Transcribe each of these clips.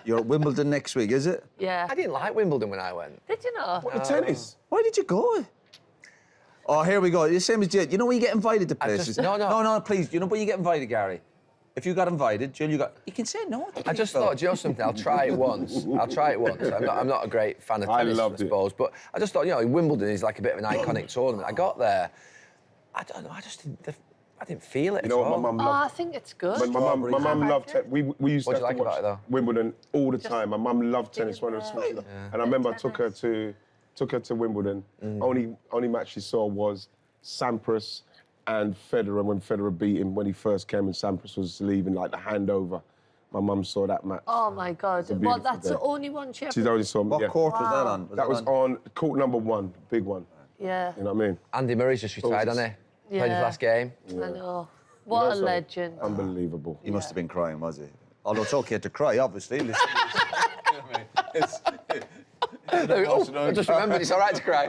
You're at Wimbledon next week, is it? Yeah. I didn't like Wimbledon when I went. Did you not? What, the tennis? Why did you go? Oh, here we go. The same as Jill. You know when you get invited to places? No, please. You know when you get invited, Gary? If you got invited, Jill, you can say no. I just thought, do you know something? I'll try it once. I'm not a great fan of tennis, I suppose. But I just thought, Wimbledon is like a bit of an iconic tournament. I got there. I don't know. I didn't feel it at all. My mum loved. I think it's good. My mum loved tennis. We used to have to watch Wimbledon all the time. My mum loved tennis. And I remember I took her to Wimbledon. Only match she saw was Sampras and Federer when Federer beat him when he first came and Sampras was leaving, like the handover. My mum saw that match. Oh my God! Well, that's the only one she ever. She's only saw. What court was that on? That was on court number 1, big one. Yeah. You know what I mean? Andy Murray's just retired, hasn't he? Played his last game. I know. What a legend. Unbelievable. He must have been crying, was he? Although it's okay to cry, obviously. Listen, I just remembered it's all right to cry.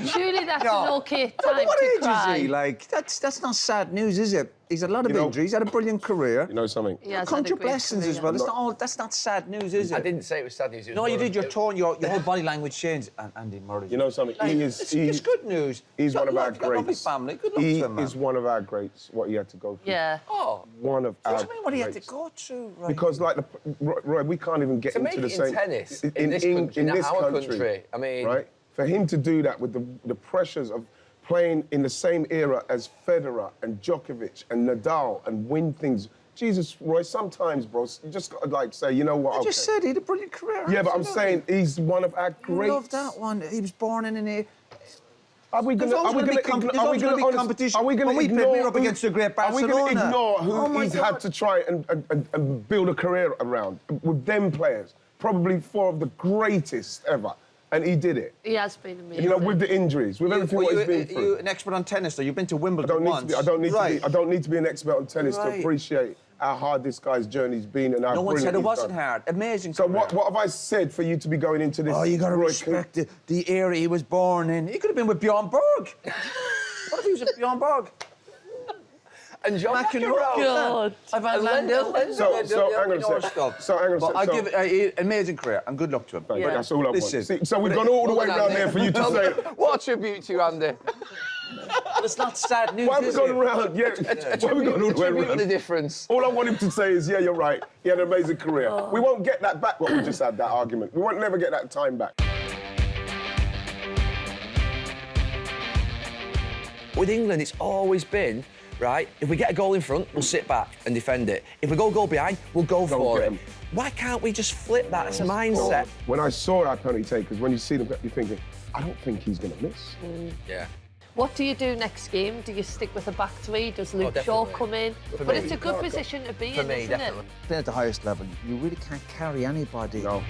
Surely that's an okay time what to age cry. is he? Like, that's not sad news, is it? He's had a lot of injuries. He's had a brilliant career. You know something? Count your blessings as well. That's not sad news, is it? I didn't say it was sad news. No, you did. Your tone, your whole body language changed. And Andy Murray. You know something? It's good news. He's one of our He's got a lovely greats. family. Good luck He to him, man. is one of our greats. What he had to go through. Yeah. Oh. One of our. What do you mean? What he had to greats. go through? Right? Because, like, Roy, we can't even get into the same. Tennis in this country, in our country. I mean, right? For him to do that with the pressures of playing in the same era as Federer and Djokovic and Nadal and win things. Jesus, Roy, sometimes, bro, you just got to, like, say, you know what, I just said he had a brilliant career. Yeah, but I'm saying he's one of our greats. I love that one. He was born in an era. Are we going to competition? Are we going to ignore? We're up against the great Barcelona. Are we going to ignore who he's had to try and build a career around with them players? Probably 4 of the greatest ever. And he did it. He has been amazing. You know, with the injuries, with everything what he's been through. Are you an expert on tennis, though? You've been to Wimbledon once. I don't need to be an expert on tennis to appreciate how hard this guy's journey's been and how no one said it wasn't done. hard. Amazing. So what have I said for you to be going into this? Oh, you got to respect the era he was born in. He could have been with Bjorn Borg. What if he was with Bjorn Borg? And John God. So hang on a sec. I'll give it an amazing career and good luck to him. But that's all I want. See, so we've gone all the way around there for you to say. What a tribute to you, Andy. But it's not sad news. Why have we gone around? Yeah, why have we gone all the way around? The difference. All I want him to say is, yeah, you're right. He had an amazing career. We won't get that back. What we just had that argument. We won't never get that time back. With England, it's always been, right, if we get a goal in front, we'll sit back and defend it. If we go behind, we'll go for it. Why can't we just flip that mindset? When I saw our penalty takers, when you see them, you're thinking, I don't think he's going to miss. Yeah. What do you do next game? Do you stick with a back 3? Does Luke Shaw come in? But it's a good position to be in, isn't it? Playing at the highest level, you really can't carry anybody. No.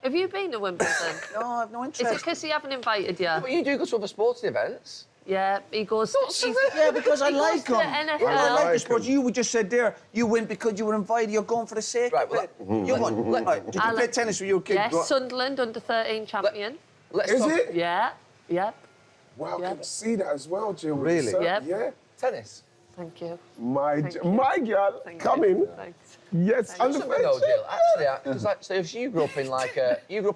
Have you been to Wimbledon? No, I have no interest. Is it because he haven't invited you? But you do go to other sporting events. Yeah, he goes... Yeah, because I like him. NFL. I like the sports. You just said there, you win because you were invited. You're going for the sake of it. You won. Did you play tennis with your kid? Yes, Sunderland under-13 champion. Is it? Yeah, yep. Wow, I can see that as well, Jill. Really? Yep. Yeah. Tennis. Thank you. My girl, come in. Thanks. Yes, Something though, Jill. Actually, so if you grew up in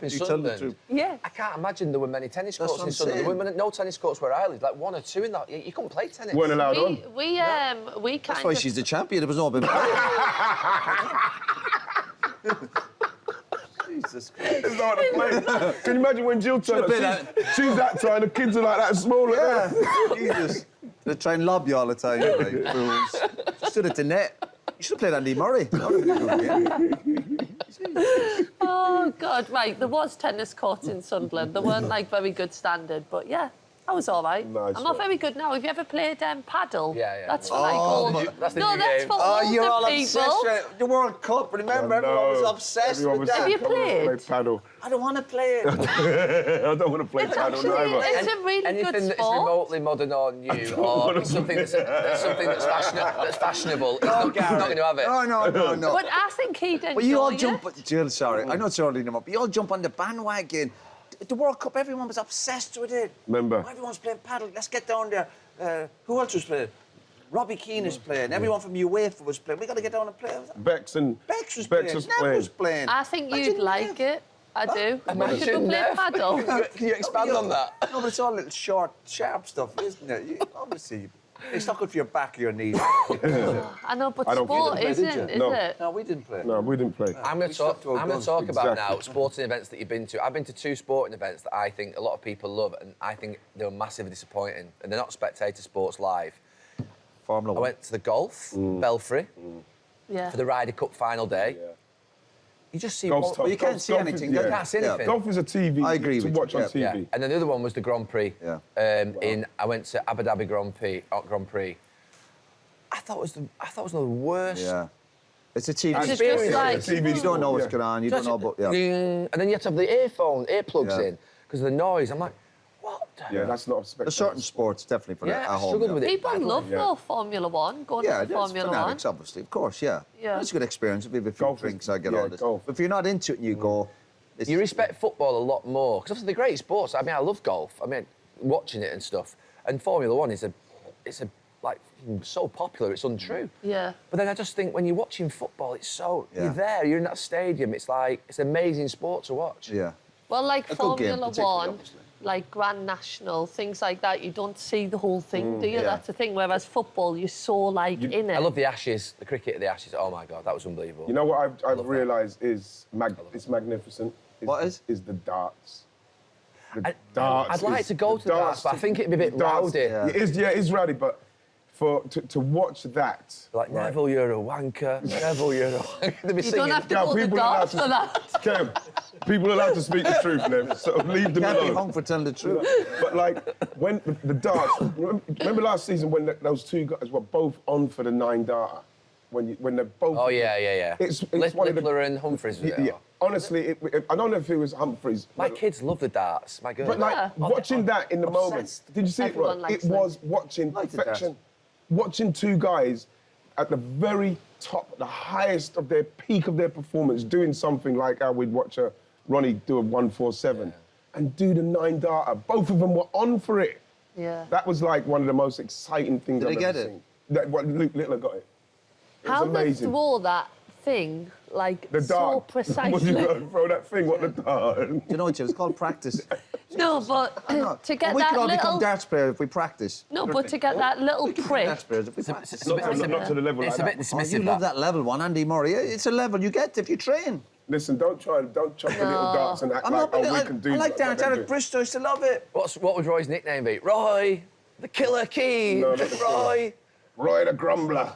Sunderland, yeah, I can't imagine there were many tennis courts in Sunderland. There were no tennis courts where I lived, like 1 or 2 in that. You couldn't play tennis. Weren't allowed on. We kind That's why she's the champion. It was all been. Jesus Christ. It's not a play. Can you imagine when Jill turned up? She's that tiny, the kids are like that small. Yeah. Jesus. They try and lob you all the time, like fools. Just stood at the net. You should have played Andy Murray. Oh, God, right. There was tennis courts in Sunderland. They weren't, like, very good standard, but, yeah, I was all right. Nice I'm not very good now. Have you ever played paddle? Yeah. That's for, like, old... That's the no, new that's game. for You're all older obsessed people. with the World Cup. Remember, everyone was obsessed with that. Have you played? Play paddle. I don't want to play it. I don't want to play paddle either. It's a really Anything good that's sport. remotely modern on you, or something that's fashionable, it's not going to have it. No. But I think he'd enjoy But you all it. jump... Jill, sorry. I know it's early enough, but you all jump on the bandwagon. The World Cup, everyone was obsessed with it. Remember? Everyone's playing paddle. Let's get down there. Who else was playing? Robbie Keane is playing. Everyone from UEFA was playing. We got to get down and play. Bex was playing. I think you'd like it. I do. Should we play paddle? Can you expand on that? No, but it's all little short, sharp stuff, isn't it? Obviously, it's not good for your back or your knees. I know, but sport isn't, is it? No, we didn't play. No, we didn't play. I'm going to talk about now sporting events that you've been to. I've been to 2 sporting events that I think a lot of people love, and I think they were massively disappointing, and they're not spectator sports live. Formula 1. I went to the golf, Belfry, for the Ryder Cup final day. Yeah. You just see... Golf's tough. You can't see anything. You can't see anything. Golf is a TV I agree to with watch you. on TV. Yeah. And then the other one was the Grand Prix. Yeah. I went to Abu Dhabi Grand Prix. I thought it was one of the worst. Yeah. It's a TV It's just like... TV. You don't know what's going on. You don't know, but And then you have to have the earplugs in because of the noise. I'm like, what? Yeah, that's not a spectator. there's certain sports definitely for that I at home. struggled with it. People love Formula 1, going to Formula 1. Fanatics, obviously, of course, yeah. It's a good experience. If you have a few Golf drinks, is- I get yeah, all this. golf. But if you're not into it and you go... You respect football a lot more because obviously they're great sports. I mean, I love golf. I mean, watching it and stuff. And Formula 1 is like so popular. It's untrue. Yeah. But then I just think when you're watching football, it's so you're there. You're in that stadium. It's like it's an amazing sport to watch. Yeah. Well, like A good game, Formula particularly, 1, obviously. like Grand National, things like that, you don't see the whole thing, do you? yeah. That's the thing. Whereas football, you're so, like, in it. I love the Ashes, the cricket at the Ashes. Oh my God, that was unbelievable. You know what I've realised is it's magnificent. What is? Is the darts. The I'd like to go to the darts, but I think it'd be a bit rowdy. Yeah. It's rowdy, but to watch that... Like, Neville, you're a wanker. Neville, you're a wanker. They'd be You don't have to go to people darts are for allowed that. Kev, people are allowed to speak the truth, Nev, so leave them Can't be alone. hung for telling the truth. But like when the darts, remember last season when those 2 guys were both on for the 9 darter, when they're both. Oh yeah. It's one of the. Littler and Humphries was it? Yeah, honestly, I don't know if it was Humphries. My kids love the darts. My girl. But like watching that in the moment, did you see Everyone it? likes It them. was watching perfection, watching 2 guys at the very top, the highest of their peak of their performance, doing something like how we'd watch Ronnie do a 147 and do the 9 darter. Both of them were on for it. Yeah. That was like one of the most exciting things Did I've they ever get it? seen. Luke Littler got it. It was How they amazing. throw that thing, like, The so dart. precisely. What you got to throw that thing? What the dart? Do you know what, Jim? It's called practice. No, but to get we that could all become little... darts players if we practice. No, but to get that little prick... Darts players if we practice. Not to the level It's like a bit that. Oh, dismissive. you love that level one, Andy Murray. It's a level you get if you train. Listen, don't chuck the little darts and act like, we can do I like that. darts. Eric Bristow used to love it. What would Roy's nickname be? Roy, the Killer Keane. No, not the Roy. Roy the Grumbler.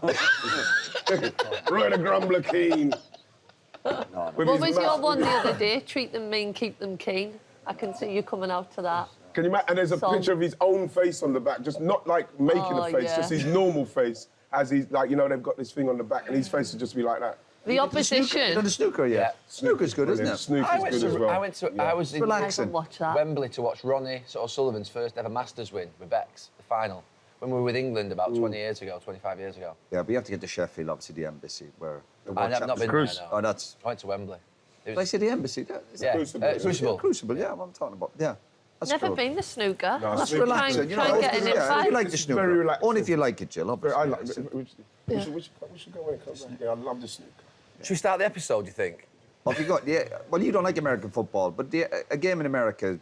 Roy the Grumbler Keane. What was your one the other day? Treat them mean, keep them keen. I can see you coming out to that. Can you imagine? And there's a Song. picture of his own face on the back, just not like making a face, just his normal face, as he's like, they've got this thing on the back, and his face would just be like that. The You opposition. done the snooker yet? Yeah. Snooker's good, isn't it? Snooker's good as well. I was in Relaxing. I can watch that. Wembley to watch Ronnie O'Sullivan's first ever Masters win with Bex, the final, when we were with England about 20 years ago, 25 years ago. Yeah, but you have to get to Sheffield, obviously, the embassy, where the I've World not been Champions- there, no. Oh, that's... I went to Wembley. It Did I say the embassy? yeah, Crucible. Crucible, yeah, what I'm talking about. Yeah. That's Never cool. been to snooker. No, That's snooker- relaxing. Try and get an If you invite. like the It's snooker. very relaxing. Only if you like it, Jill, obviously. I like it. We should go when it comes back. Yeah, I love the snooker. Should we start the episode, do you think? Well, if you got, well, you don't like American football, but a game in American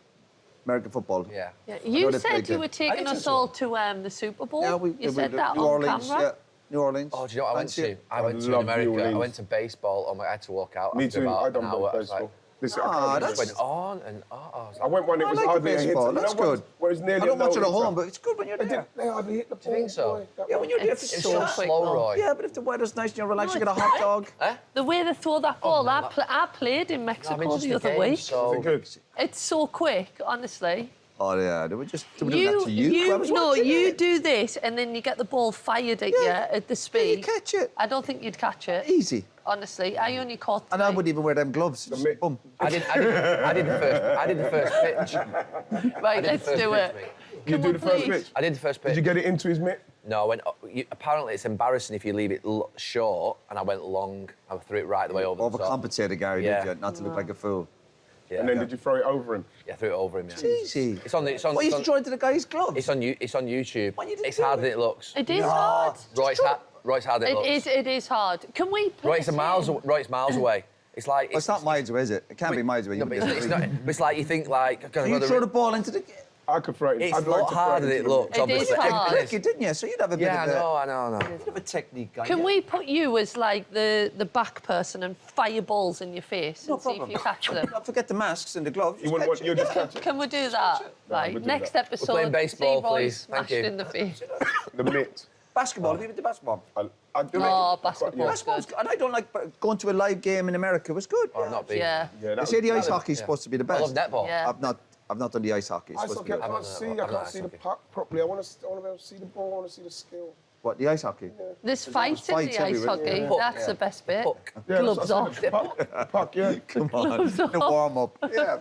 football. Yeah. Yeah, know you they play said you good. were taking think us so. all to the Super Bowl. Yeah, you said that New on Orleans, camera. Yeah, New Orleans. Oh, do you know what I went Fancy to? it? I went to in love New America. I Orleans. went to baseball. Oh my! I had to walk out. Me after too. about I an don't hour. like I was baseball. like, Listen, Ah, I can't just that's- went on and on. I went one. It I was like hardly a hit. baseball, that's good. Where it's nearly I don't watch it at no-hitter. home, but it's good when you're there. They hardly hit the ball. you think so? boy. That Yeah, when you're there, It's if It's it's so so quick, slow, though. Roy. Yeah, but if the weather's nice and you're relaxed, you get a it's hot fine. dog. Eh? The way they throw that ball, I played in Mexico I mean, just the other game, week. So Is it good? It's so quick, honestly. Oh, yeah, they were just doing that to you. I was no, watching you it. do this, and then you get the ball fired at you at the Yeah, speed. you catch it. I don't think you'd catch it. Easy. Honestly, I only caught And I three. wouldn't even wear them gloves. Just mate- boom. I did the first pitch. Right, I did the let's first do pitch, it. mate. You Come do on, the first please. pitch. I did the first pitch. Did you get it into his mitt? No, I went. Apparently, it's embarrassing if you leave it short, and I went long. I threw it right the way over the top. Overcompensated, Gary, Yeah. did you? Not to look like a fool. Yeah. And then did you throw it over him? Yeah, I threw it over him. Yeah. It's easy. It's on. What, you used to throw into the guy's gloves? It's on YouTube. It's harder than it looks. It is hard. Roy's harder than it looks. It is hard. Can we put Roy's miles away. It's like... Well, it's not miles away, is it? It can't be miles away. No, but it's not. But it's like you think like... You throw the ball into the... I could throw it. It's I'd a lot harder than it looks, It obviously. is hard. Click it, didn't you? So you'd have a bit of I know. You'd have a technique guy. Can we put you as like the back person and fire balls in your face and see if you catch them? Don't forget the masks and the gloves. You wouldn't want you just catch it. Can we do that? Right. we'll do Next that. episode. We're playing baseball, see Roy please. Thank smashed you. in the face. The mitt. Basketball, have you been to basketball? I do Oh, it. basketball. Basketball's good. And I don't like going to a live game in America. It was good. I'm not big. Yeah. Yeah, They say the ice hockey's supposed to be the I best. love netball. Yeah. I've not done the ice hockey. It's Ice supposed to hockey, be I good. can't see the puck properly. I want to be able to see the ball. I want to see the skill. What, the ice hockey? There's fights in the fights ice everywhere. hockey. Yeah. That's the best bit. Puck. Yeah, Gloves that's what I off. said, puck, yeah. Come on, the warm up. Yeah.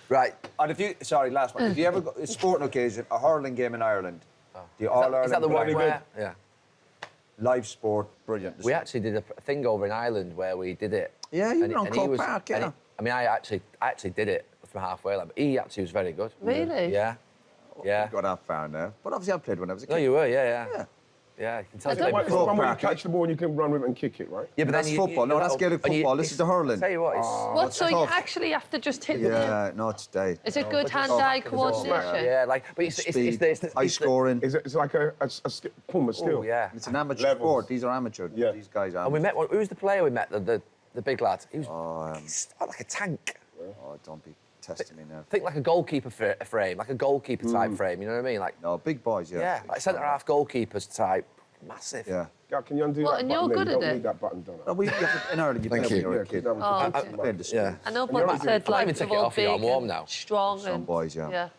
Right. And last one. If you ever got a sporting occasion, a hurling game in Ireland, the All-Ireland... Is that the one Hurling where... Yeah. live sport, brilliant. We actually did a thing over in Ireland where we did it. Yeah, you And were on he Croke was- Park, and yeah. I mean, I actually did it from halfway line, but he actually was very good. Really? Yeah. Yeah. Got that far now. But obviously I played when I was a kid. No, you were, yeah. Yeah. Yeah, you can tell. I you don't played It's know. before. the one where you Park, eh? catch the ball and you can run with it and kick it, right? Yeah, but That's then football. No, that's Gaelic and football. This is the hurling. Tell you what, it's... What? So you tough. actually have to just hit the ball? Yeah, no, it's day. Is it good hand-eye coordination? Yeah, like, but it's Speed, it's high scoring. It's like a skill. Oh, yeah. It's an amateur Levels. sport. These are amateur. Yeah. These guys are. And we met one. Who was the player we met? The big lad. He was he's like a tank. Oh, don't be testing me now. Think like a goalkeeper frame, like a goalkeeper type frame. You know what I mean? Like No, big boys, yeah. yeah, like centre half goalkeepers type, massive. Yeah. God, can you undo Well, that and button? you're there? good You at don't it. need that button done. No, in Ireland, you play when you were a kid. Played the Yeah. I know, you're but right, you said I like even they're take it all off you, I'm big warm and now. strong Some and boys, yeah. yeah.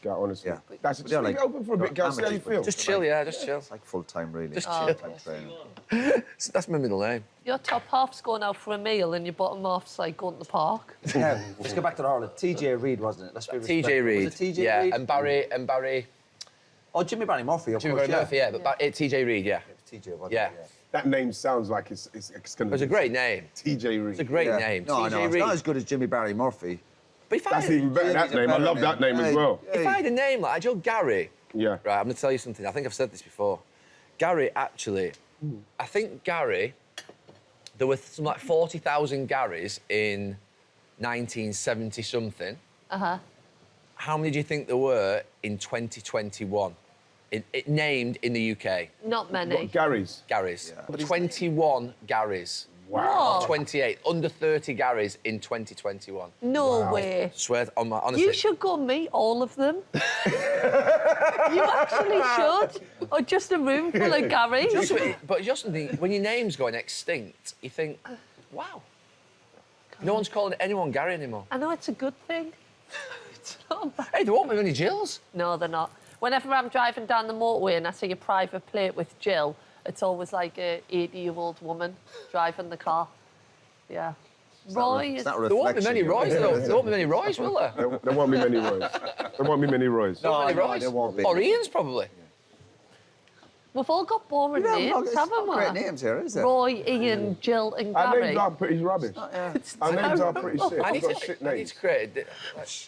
God, honestly. Yeah. That's But they're just like- open for a bit, guys. See how you amateurs, feel. Just chill, yeah, just chill. It's like full-time, really. Just Oh, chill. okay. Training. That's my middle name. Your top half's going out for a meal and your bottom half's like going to the park. Yeah, let's go back to the hurling. TJ Reid, wasn't it? Let's be TJ respectful. Reid. Was it TJ Yeah, Reid? and Barry. Oh, Jimmy Barry Murphy, of Jimmy course, Murphy, yeah, but TJ Reid, yeah. TJ, wasn't Yeah. it? That name sounds like it's going to It was a great name. TJ Reid. It's a great Yeah. name. No, TJ no, it's Reid. not as good as Jimmy Barry Murphy. But if I That's had, even better, that Jimmy's a name. I better love that name as Hey, well. hey. if I had a name like Joe Gary, Yeah. right, I'm going to tell you something. I think I've said this before. Gary, actually, I think Gary, there were some like 40,000 Garys in 1970-something. Uh-huh. How many do you think there were in 2021? It named in the UK. Not many. What, Gary's? Garys. 21 Garys. Wow. What? 28. Under 30 Garys in 2021. No way. Swear on my honestly. You should go meet all of them. You actually should. Or just a room full of Gary. But just something, when your name's going extinct, you think, wow. No one's calling anyone Gary anymore. I know it's a good thing. It's not bad. Hey, there won't be many Jills. No, they're not. Whenever I'm driving down the motorway and I see a private plate with Jill, it's always like a 80-year-old woman driving the car. Yeah. Roy is... It's not a There won't be reflection many of you. Roys, though. There won't be many Roys, will there? There won't be many Roys. There won't be many Roys. No, Many no, Roys? there won't be. Or Ian's, probably. We've all got boring Yeah, names, it's haven't we? great names here, isn't it? Roy, Ian, Jill and Our Gary. names are pretty rubbish. It's Our names are terrible. pretty shit. I We've need got shit to create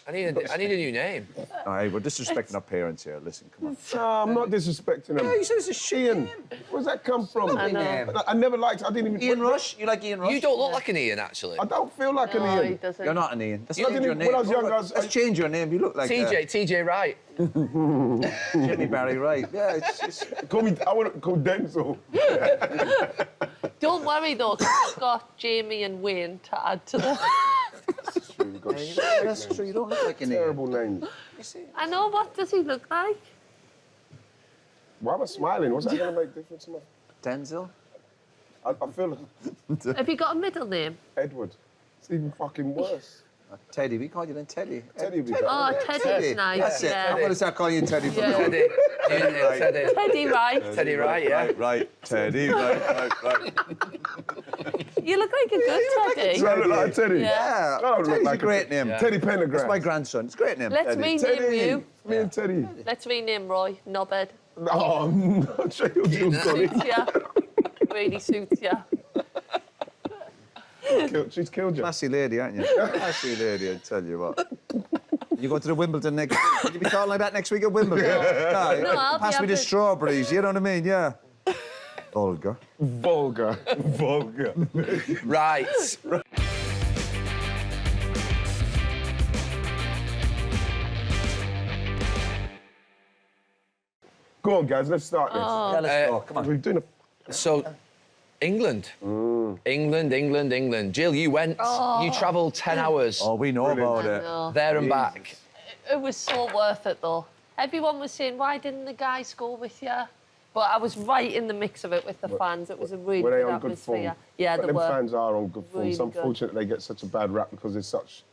I need a new name. All right, we're disrespecting our parents here. Listen, come on. No, I'm not disrespecting them. Yeah, you said it's a Sheehan. Where's that come from? I know. name. I never liked. I didn't even. Ian Rush? You like Ian Rush? You don't look like an Ian, actually. I don't feel like an No, he Ian. doesn't. You're not an Ian. Let's I change didn't your even- name. when I was younger, Let's change your name. You look like TJ Wright. Jimmy Barry Wright. Yeah, it's just... Call me. I want to call Denzel. Don't worry, though, 'cause we've got Jamie and Wayne to add to the... We've got That's true. You don't look like an Ian. terrible names. I know, what does he look like? Why am I smiling? What's that going to make difference? In my... Denzel? I feel like Have you got a middle name? Edward. It's even fucking worse. Teddy. We call you then Teddy. Teddy. Oh, Teddy's nice, That's it. yeah. I'm going to start calling you Teddy from Yeah. now on. Teddy. Teddy Wright. Teddy Wright, yeah. Right. Teddy. Right. You look like a good Teddy. Do I look like Teddy? Yeah. I don't look Teddy's like a great name. Teddy Pendergrass. That's my grandson. It's a great name. Let's Teddy. rename Teddy. you. Me and Teddy. Let's rename Roy. Knobhead. Oh, no. Jill's got it. Suits ya. Really suits ya. She's killed you. Classy lady, aren't you? Classy lady, I tell you what. You go to the Wimbledon next... Will you be talking like that next week at Wimbledon? No, I'll pass me the strawberries, you know what I mean? Yeah. Vulgar. Vulgar. Right. Go on, guys, let's start this. Yeah, let's go. Come on. We're doing So, England. England. Jill, you went. You travelled 10 hours. Oh, we know about it. There and back. It was so worth it, though. Everyone was saying, why didn't the guys go with you? But I was right in the mix of it with the fans. It was a really Were they good on good form? atmosphere. Yeah, but they them were. fans are on good form. Really It's unfortunate they get such a bad rap because they're such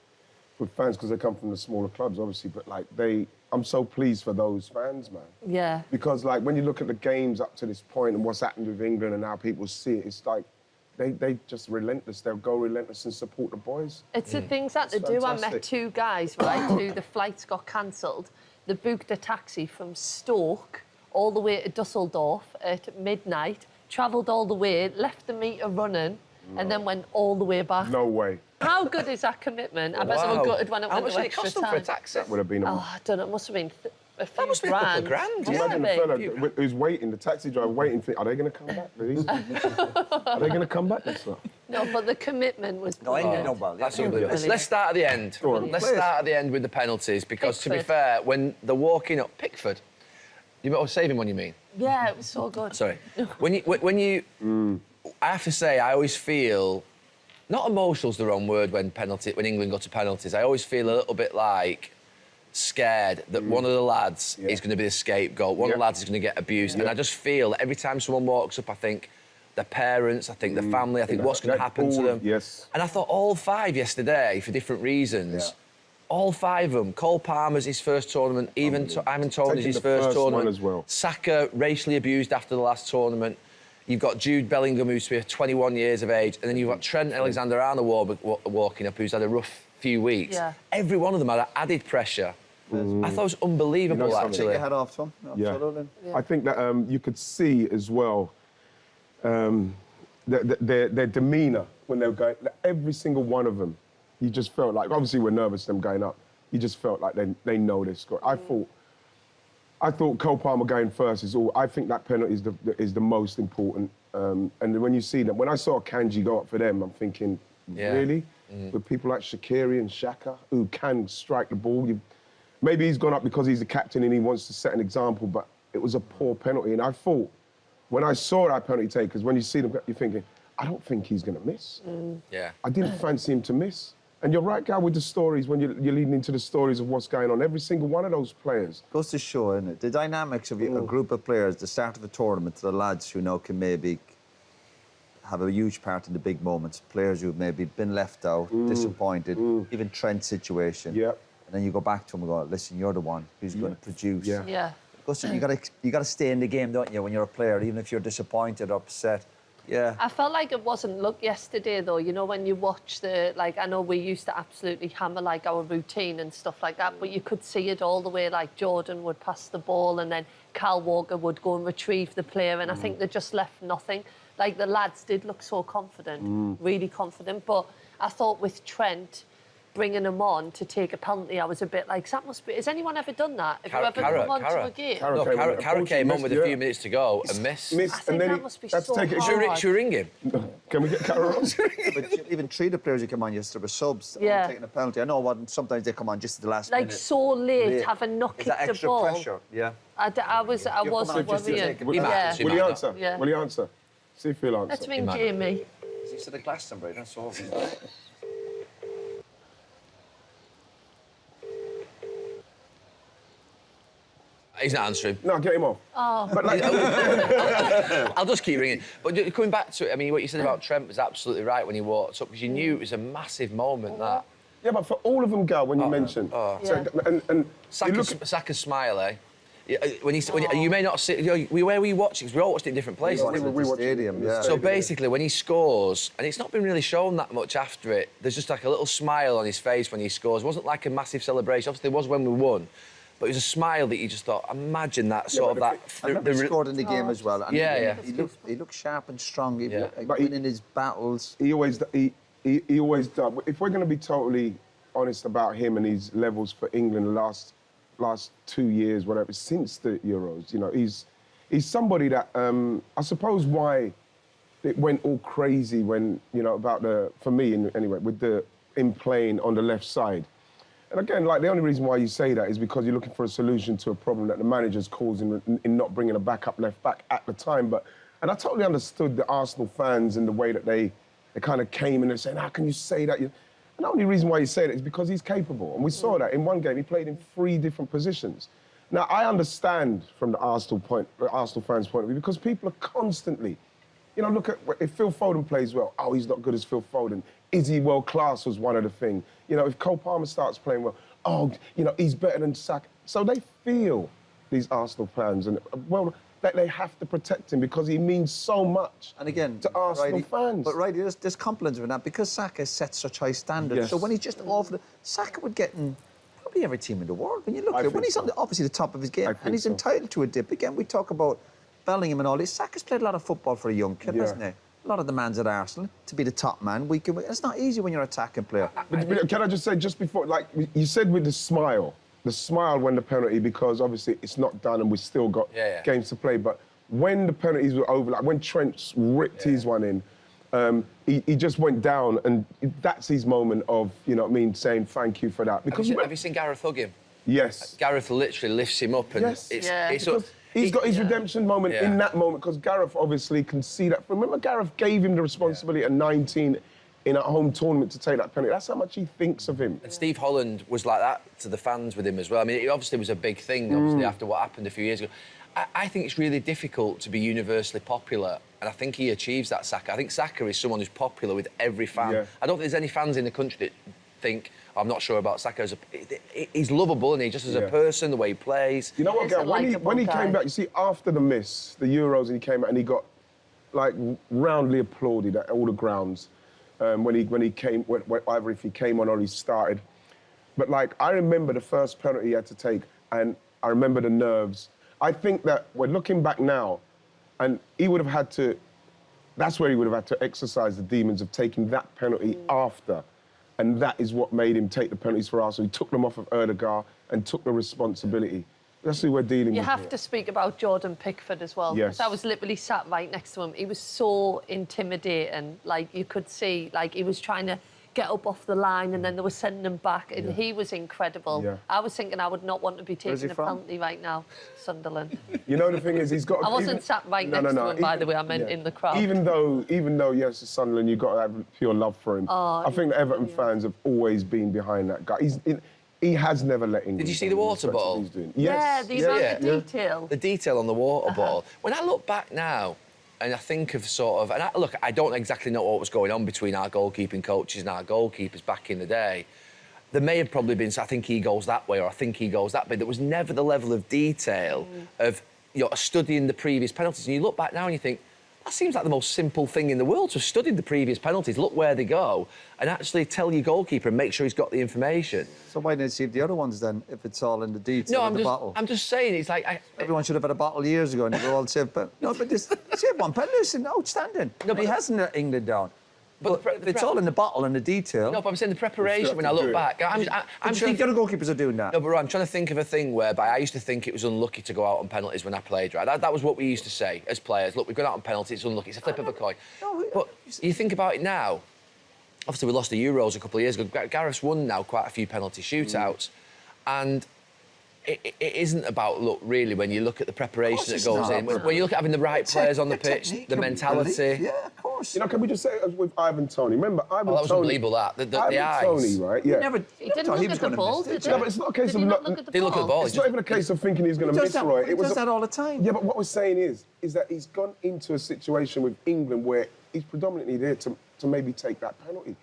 good fans because they come from the smaller clubs, obviously. But like I'm so pleased for those fans, man. Yeah. Because like when you look at the games up to this point and what's happened with England and how people see it, it's like they just relentless. They'll go relentless and support the boys. It's the things that they do. I met 2 guys, right, who the flights got cancelled. They booked a taxi from Stoke all the way to Dusseldorf at midnight, travelled all the way, left the meter running, and then went all the way back. No way. How good is that commitment? I bet they were gutted when it How went much to did it extra cost them time. for a taxi? That would have been Oh, I don't know. It must have been a few That must be a couple of grand. Yeah, Imagine the mate. fella who's waiting, the taxi driver waiting for, are they going to come back? Are they going to come back this one? No, but the commitment was brilliant. That's unbelievable. Let's start at the end. on. Let's start at the end with the penalties because, to be Pickford. fair, when they're walking up, Pickford. Saving one, you mean? Yeah, it was so good. Sorry. When you, I have to say, I always feel, not emotional's the wrong word when England go to penalties. I always feel a little bit like scared that one of the lads is going to be the scapegoat. One of the lads is going to get abused, and I just feel that every time someone walks up, I think their parents, I think their family, I think what's going to happen to them. Yes. And I thought all 5 yesterday, for different reasons. All 5 of them. Cole Palmer's his first tournament. Ivan Toney's Taking his the first tournament. one as well. Saka racially abused after the last tournament. You've got Jude Bellingham, who's 21 years of age, and then you've got Trent Alexander-Arnold walking up, who's had a rough few weeks. Yeah. Every one of them had added pressure. I thought it was unbelievable, something? actually. Take your head off, Tom. Yeah. Absolutely. I think that you could see as well their demeanour when they were going. Every single one of them, you just felt like, obviously we're nervous them going up. You just felt like they know they scored. I thought Cole Palmer going first is all. I think that penalty is the most important. And when you see them, when I saw Kanji go up for them, I'm thinking, really, with people like Shaqiri and Xhaka who can strike the ball. Maybe he's gone up because he's the captain and he wants to set an example, but it was a poor penalty. And I thought, when I saw that penalty take, because when you see them, you're thinking, I don't think he's going to miss. Yeah. I didn't fancy him to miss. And you're right, Gal, with the stories, when you're leading into the stories of what's going on. Every single one of those players. Goes to show, isn't it? The dynamics of a group of players, the start of a tournament, to the lads who now can maybe have a huge part in the big moments. Players who've maybe been left out, disappointed, even Trent's situation. Yeah. And then you go back to him and go, listen, you're the one who's going to produce. Yeah. Yeah. Goes to, you got to stay in the game, don't you, when you're a player, even if you're disappointed or upset. Yeah. I felt like it wasn't luck yesterday, though. You know, when you watch I know we used to absolutely hammer, like, our routine and stuff like that, but you could see it all the way, like, Jordan would pass the ball and then Kyle Walker would go and retrieve the player, and I think they just left nothing. Like, the lads did look so confident, really confident, but I thought with Trent bringing him on to take a penalty, I was a bit like, that must be... Has anyone ever done that? Have you ever come on to a game? Carragher came on with a few minutes to go and missed. I think that must be so hard. Should we ring him? Can we get Carragher on? But even 3 of the players who come on yesterday were subs, taking a penalty. I know sometimes they come on just at the last minute. Like, so late, having not kicked the extra ball. pressure, yeah. I was worrying. Will he answer? Yeah. Will he answer? See if he'll answer. Let's ring Jamie. He said a Glastonbury, that's all. He's not answering. No, get him off. Oh. But like, I'll just keep ringing. But coming back to it, I mean, what you said about Trent was absolutely right when he walked up, because you knew it was a massive moment, that. yeah, but for all of them, Gal, when you mentioned, Saka's smile, eh? When you may not see, where we watched it, because we all watched it in different places. We watched stadium, yeah. So basically, when he scores, and it's not been really shown that much after it, there's just like a little smile on his face when he scores. It wasn't like a massive celebration. Obviously, there was when we won. But it was a smile that you just thought, imagine that sort of that. I remember he scored in the game as well. And Yeah. He looked sharp and strong. He But winning his battles. he He always does. If we're going to be totally honest about him and his levels for England the last 2 years, whatever, since the Euros, you know, he's somebody that I suppose why it went all crazy when, you know, for me anyway, with him playing on the left side. And again, like, the only reason why you say that is because you're looking for a solution to a problem that the manager's causing in not bringing a backup left back at the time. And I totally understood the Arsenal fans and the way that they kind of came and they're saying, how can you say that? And the only reason why you say that is because he's capable. And we saw that in one game, he played in 3 different positions. Now, I understand from the Arsenal fans' point of view, because people are constantly, you know, look at, if Phil Foden plays well, oh, he's not good as Phil Foden. Is he world class was one of the things. You know, if Cole Palmer starts playing well, oh, you know, he's better than Saka. So they feel, these Arsenal fans, and well, that they have to protect him because he means so much and again, to Arsenal fans. But right, there's compliments of that because Saka sets such high standards. Yes. So when he's just off Saka would get in probably every team in the world. When you look at it, when he's on obviously the top of his game, and he's entitled to a dip. Again, we talk about Bellingham and all this. Saka's played a lot of football for a young kid, hasn't he? A lot of demands at Arsenal to be the top man. It's not easy when you're an attacking player. But can I just say, just before, like you said with the smile when the penalty, because obviously it's not done and we've still got games to play, but when the penalties were over, like when Trent ripped his one in, he just went down, and that's his moment of, you know what I mean, saying thank you for that. Because have you seen Gareth hug him? Yes. Gareth literally lifts him up, and he's got his redemption moment in that moment, because Gareth obviously can see that. Remember, Gareth gave him the responsibility at 19 in a home tournament to take that penalty. That's how much he thinks of him. And Steve Holland was like that to the fans with him as well. I mean, it obviously was a big thing, obviously, after what happened a few years ago. I think it's really difficult to be universally popular, and I think he achieves that, Saka. I think Saka is someone who's popular with every fan. Yeah. I don't think there's any fans in the country that think, I'm not sure about Saka. He's lovable, isn't he? Just as a person, the way he plays. You know what, Gav? When he came back, you see, after the miss, the Euros, and he came out and he got, like, roundly applauded at all the grounds when he came, either if he came on or he started. But, like, I remember the first penalty he had to take, and I remember the nerves. I think that we're looking back now, and he would have had to, that's where he would have had to exercise the demons of taking that penalty after. And that is what made him take the penalties for Arsenal. He took them off of Erdegaard and took the responsibility. That's who we're dealing with. You have to speak about Jordan Pickford as well. Yes. I was literally sat right next to him. He was so intimidating. Like, you could see, like, he was trying to get up off the line and then they were sending him back, and he was incredible. Yeah. I was thinking I would not want to be taking a penalty right now. Sunderland. You know, the thing is, he's got... I wasn't sat right next to him, by the way. I meant in the crowd. Even though, yes, it's Sunderland, you've got to have pure love for him. I think the Everton fans have always been behind that guy. He has never let England... Did you see the water bottle? Yes. The detail. The detail on the water bottle. When I look back now, and I think of sort of... I don't exactly know what was going on between our goalkeeping coaches and our goalkeepers back in the day. There may have probably been, I think he goes that way, or I think he goes that way. There was never the level of detail of, you know, studying the previous penalties. And you look back now and you think, that seems like the most simple thing in the world, to have studied the previous penalties, look where they go, and actually tell your goalkeeper and make sure he's got the information. So why didn't you save the other ones then, if it's all in the detail of the bottle? I'm just saying, it's like... Everyone should have had a bottle years ago and they were all saved. But no, but this save one penalty, listen, outstanding. No, but he hasn't let England down. But it's all in the bottle and the detail. No, but I'm saying the preparation when I look back. I'm think the other goalkeepers are doing that. No, but I'm trying to think of a thing whereby I used to think it was unlucky to go out on penalties when I played, right? That was what we used to say as players. Look, we've gone out on penalties, it's unlucky. It's a flip of a coin. But you think about it now, obviously we lost the Euros a couple of years ago. Gareth's won now quite a few penalty shootouts. And it isn't about, look, really, when you look at the preparation that goes in, when you look at having the right players on the pitch, the mentality. Yeah, of course. You know, can we just say it with Ivan Toney? Remember, Ivan Toney... that was unbelievable, that. The eyes. Toney, right? Yeah. He didn't look at the ball, did he? No, but it's not a case of... Did he not look at the ball? Look at the ball. It's not even a case of thinking he's going to miss, Roy. He does that all the time. Yeah, but what we're saying is that he's gone into a situation with England where he's predominantly there to maybe take that penalty.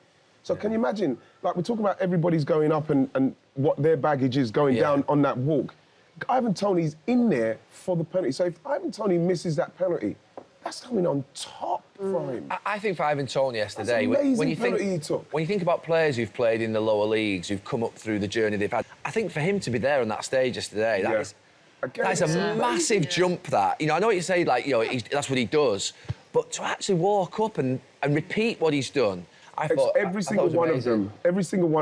So can you imagine, like, we're talking about everybody's going up and what their baggage is going down on that walk. Ivan Toney's in there for the penalty. So if Ivan Toney misses that penalty, that's coming on top for him. I think for Ivan Toney yesterday, when you think about players who've played in the lower leagues, who've come up through the journey they've had, I think for him to be there on that stage yesterday, that's a massive jump. That, you know, I know what you say, like, you know, that's what he does, but to actually walk up and repeat what he's done. Every single one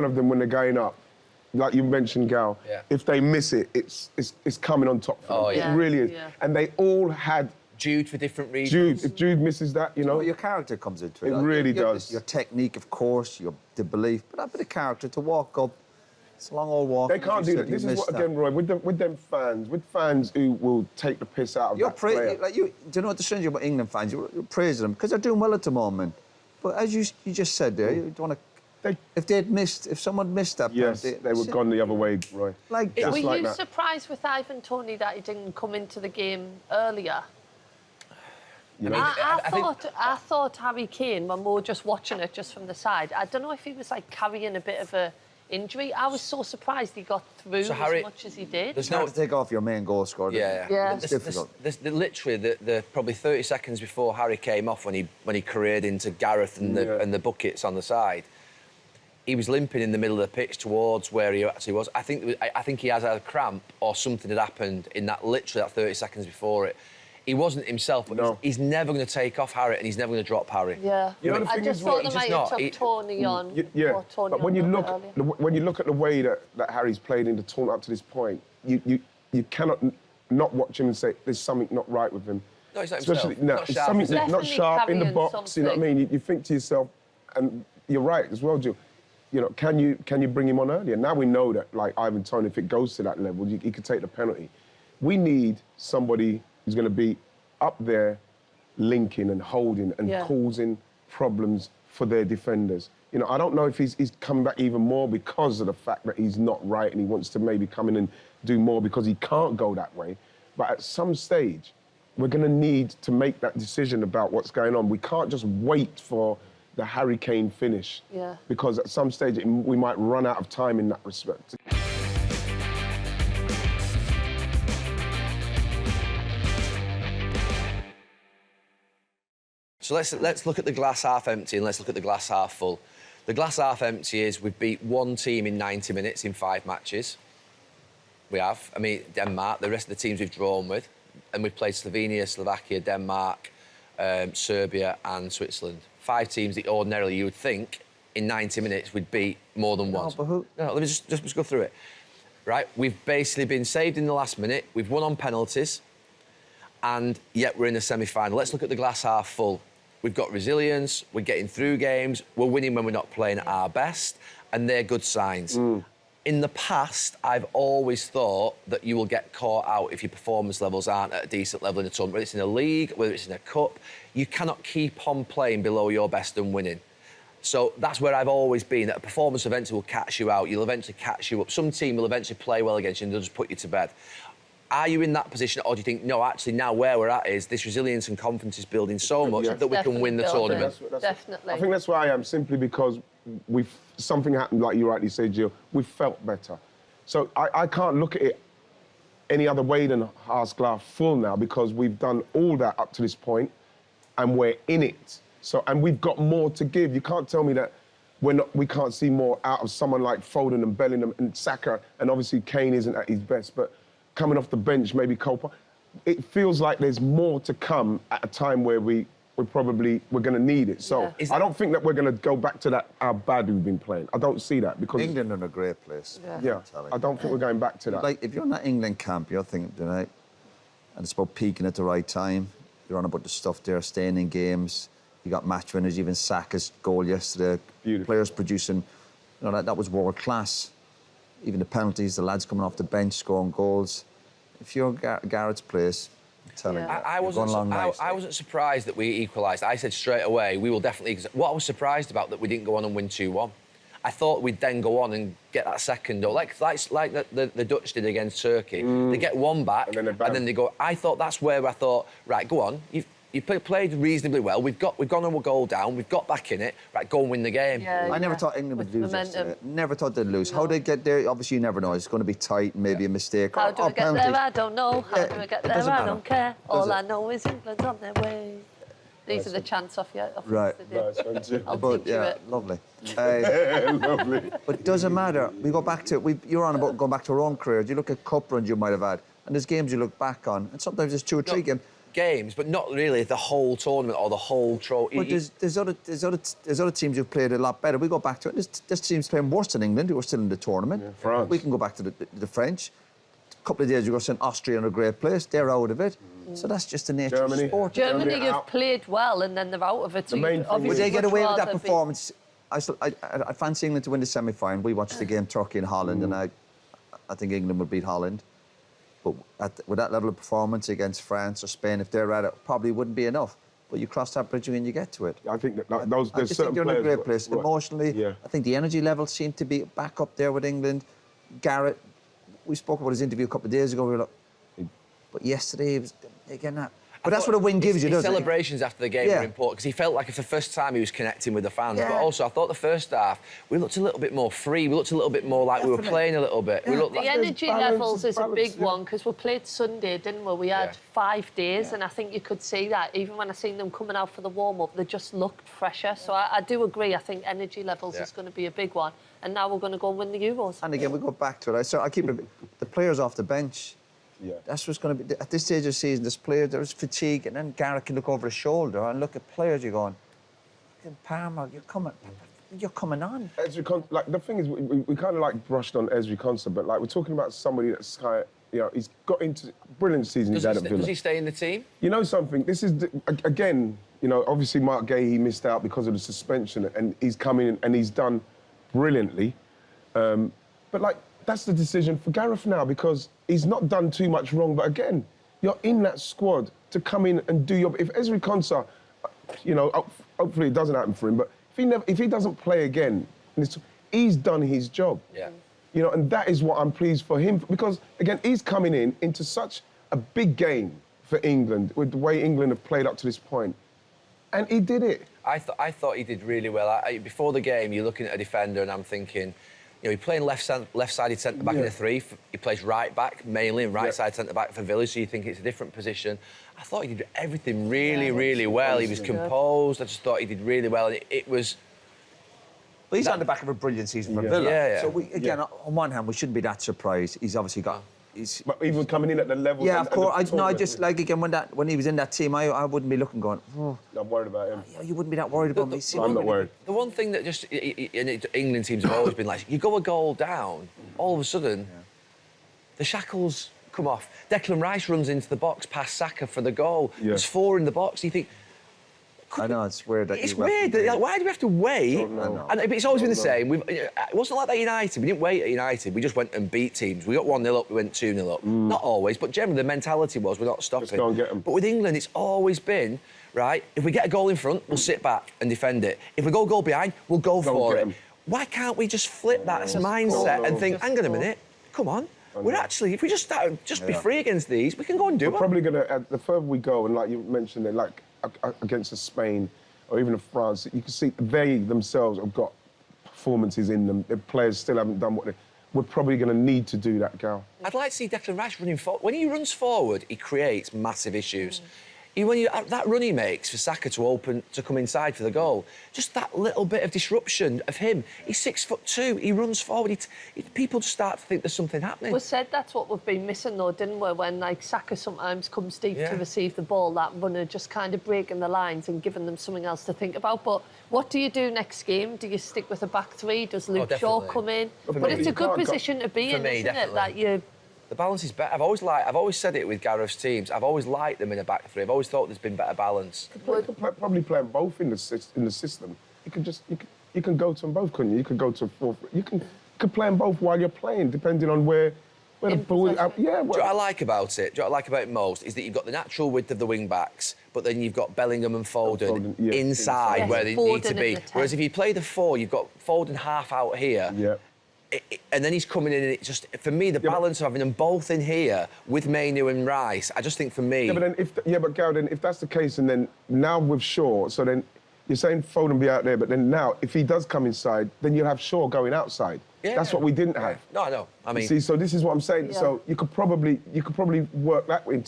of them, when they're going up, like you mentioned, Gal, if they miss it, it's coming on top for them. It really is. Yeah. And they all had... Jude for different reasons. If Jude misses that, you know... Well, your character comes into it. It really does. Your technique, of course, the belief, but that bit of character to walk up. It's a long old walk. They can't do that. This is what, again, Roy, with fans who will take the piss out of that player. Do you know what the strange about England fans? You're praising them because they're doing well at the moment. But as you just said there, you don't want to... If someone missed that... Yes, they were gone the other way, Roy. Like that. Were you surprised with Ivan Toney that he didn't come into the game earlier? You know, I thought Harry Kane, when we were just watching it just from the side, I don't know if he was like carrying a bit of a injury. I was so surprised he got through as much as he did. There's no to take off your main goal scorer. Yeah. It's difficult. Literally, the probably 30 seconds before Harry came off, when he careered into Gareth and the buckets on the side, he was limping in the middle of the pitch towards where he actually was. I think he has had a cramp or something had happened in that 30 seconds before it. He wasn't himself, but he's never going to take off Harry, and he's never going to drop Harry. Yeah, you know, I just thought they might have took Tony on. But when you look at the way that Harry's played in the tournament up to this point, you cannot not watch him and say there's something not right with him. No, he's not Especially himself. it's something not sharp in the box. You know what I mean? You think to yourself, and you're right as well, Jill. You know, can you bring him on earlier? Now we know that, like Ivan Toney, if it goes to that level, he could take the penalty. We need somebody who's going to be up there linking and holding and causing problems for their defenders. You know, I don't know if he's coming back even more because of the fact that he's not right and he wants to maybe come in and do more because he can't go that way. But at some stage, we're going to need to make that decision about what's going on. We can't just wait for the Harry Kane finish. Yeah. Because at some stage, we might run out of time in that respect. So let's look at the glass half empty and let's look at the glass half full. The glass half empty is we've beat one team in 90 minutes in 5 matches. We have. I mean, Denmark, the rest of the teams we've drawn with. And we've played Slovenia, Slovakia, Denmark, Serbia and Switzerland. 5 teams that ordinarily you would think in 90 minutes we'd beat more than once. No, let me just go through it. Right, we've basically been saved in the last minute. We've won on penalties. And yet we're in the semi-final. Let's look at the glass half full. We've got resilience, we're getting through games, we're winning when we're not playing at our best, and they're good signs. In the past, I've always thought that you will get caught out if your performance levels aren't at a decent level in a tournament, whether it's in a league, whether it's in a cup. You cannot keep on playing below your best and winning. So that's where I've always been, that a performance eventually will catch you out, you'll eventually catch you up. Some team will eventually play well against you and they'll just put you to bed. Are you in that position, or do you think, no, actually, now where we're at is this resilience and confidence is building so much that we can win the tournament? Definitely. I think that's where I am, simply because something happened, like you rightly say, Jill, we felt better. So I can't look at it any other way than half glass full now, because we've done all that up to this point and we're in it. So, and we've got more to give. You can't tell me that we can't see more out of someone like Foden and Bellingham and Saka, and obviously Kane isn't at his best, but coming off the bench, maybe Copa. It feels like there's more to come at a time where we're going to need it. So I don't think that we're going to go back to how bad we've been playing. I don't see that, because England are in a great place. Yeah, I don't think we're going back to that. Like, if you're in that England camp, you're thinking tonight, and it's about peaking at the right time. You're on about the stuff there, staying in games. You got match winners, even Saka's goal yesterday. Beautiful. Players producing, that was world class. Even the penalties, the lads coming off the bench scoring goals. If you're Garrett's place, I'm telling you, I wasn't surprised that we equalised. I said straight away, we will definitely... What I was surprised about, that we didn't go on and win 2-1. I thought we'd then go on and get that second goal, like the Dutch did against Turkey. They get one back, and then they go... I thought that's where I thought, right, go on, you played reasonably well. We've gone on a goal down. We've got back in it. Right, go and win the game. Yeah, I never thought England would lose yesterday. Never thought they'd lose. No. How they get there, obviously you never know. It's going to be tight, maybe a mistake. How do we get there? I don't know. How do we get there? I don't care. All I know is England's on their way. These are the chants off you. Right. I'll teach you it. Lovely. Lovely. But it doesn't matter. We go back to... You're on about going back to our own careers. You look at cup runs you might have had, and there's games you look back on, and sometimes there's 2 or 3 games. games, but not really the whole tournament or the whole trophy. But there's other teams who've played a lot better. We go back to it. There's teams playing worse than England who are still in the tournament. Yeah, France. We can go back to the French. A couple of days ago, saying Austria in a great place. They're out of it. So that's just the nature of sport. Germany have played well and then they're out of it. So Would they get away with that performance? I fancy England to win the semi-final. We watched the game Turkey and Holland, and I think England would beat Holland. But with that level of performance against France or Spain, if they're at it, probably wouldn't be enough. But you cross that bridge when you get to it. I think that those. I just think they're in a great place emotionally. I think the energy levels seem to be back up there with England. Garrett, we spoke about his interview a couple of days ago. We were like, but yesterday he was again that. But that's what a win gives you, doesn't it? Celebrations after the game were important because he felt like it's the first time he was connecting with the fans. But also, I thought the first half we looked a little bit more free. We looked a little bit more like we were playing a little bit. We looked the energy levels is a big one because we played Sunday, didn't we? We had 5 days, and I think you could see that. Even when I seen them coming out for the warm-up, they just looked fresher. So I do agree. I think energy levels is going to be a big one. And now we're going to go and win the Euros. And again, we go back to it. I keep the players off the bench. Yeah. That's what's going to be... At this stage of the season, there's fatigue, and then Garrett can look over his shoulder and look at players, you're going, Palmer, you're coming on. Ezri, like, the thing is, we kind of, like, brushed on Ezri Konsa, but, like, we're talking about somebody that's kind of, you know, he's got into brilliant season he's had at Villa. Does he stay in the team? You know something? This is, again, you know, obviously Mark Gay, he missed out because of the suspension, and he's come in and he's done brilliantly. But, like, that's the decision for Gareth now because he's not done too much wrong. But again, you're in that squad to come in and do your... If Ezri Konsa, you know, hopefully it doesn't happen for him, but if he doesn't play again, he's done his job. Yeah. You know, and that is what I'm pleased for him because, again, he's coming into such a big game for England with the way England have played up to this point. And he did it. I thought he did really well. Before the game, you're looking at a defender and I'm thinking... You know, he's playing left-sided centre-back in the 3. He plays right-back, mainly, and right-side centre-back for Villa, so you think it's a different position. I thought he did everything really well. He was composed. I just thought he did really well. And it was... Well, he's on the back of a brilliant season for Villa. So, again, on one hand, we shouldn't be that surprised. He's obviously got... But even coming in at the level... Yeah, of course. I just, like, again, when he was in that team, I wouldn't be looking going... Oh. I'm worried about him. You wouldn't be that worried about me. I'm not worried. The one thing that just... England teams have always been like, you go a goal down, all of a sudden, the shackles come off. Declan Rice runs into the box past Saka for the goal. There's 4 in the box. You think... I know, it's weird. It's weird. Like, why do we have to wait? And it's always been the same. It wasn't like that at United. We didn't wait at United. We just went and beat teams. We got 1-0 up, we went 2-0 up. Not always, but generally the mentality was we're not stopping. Let's go and get them. But with England, it's always been, right, if we get a goal in front, we'll sit back and defend it. If we go goal behind, we'll go for it. Why can't we just flip that mindset and think, hang on a minute, come on. We're actually, if we just be free against these, we can go and do it. We're probably going to, the further we go, and like you mentioned it, like against Spain or even France, you can see they themselves have got performances in them. The players still haven't done what we're probably going to need to do that, Gal. I'd like to see Declan Rice running forward. When he runs forward, he creates massive issues. That run he makes for Saka to come inside for the goal, just that little bit of disruption of him. He's 6'2". He runs forward. People just start to think there's something happening. We said that's what we've been missing, though, didn't we? When like Saka sometimes comes deep to receive the ball, that runner just kind of breaking the lines and giving them something else to think about. But what do you do next game? Do you stick with a back 3? Does Luke Shaw come in? But it's a good position to be in, isn't it? That you. The balance is better. I've always said it with Gareth's teams. I've always liked them in a back 3. I've always thought there's been better balance. You could probably play them both in the system. You can go to them both, couldn't you? You could go to 4. You could play them both while you're playing, depending on where the ball is. Do you know what I like about it? Do you know what I like about it most? Is that you've got the natural width of the wing backs, but then you've got Bellingham and Foden inside where they need to be. Whereas if you play the 4, you've got Foden half out here. Yeah. And then he's coming in, and it just, for me, the balance of having them both in here with Mainu and Rice, I just think for me... But Gal, then if that's the case, and then now with Shaw, so then you're saying Foden be out there, but then now, if he does come inside, then you'll have Shaw going outside. Yeah. That's what we didn't have. No, I know. I mean... See, so this is what I'm saying. Yeah. So you could probably work that way.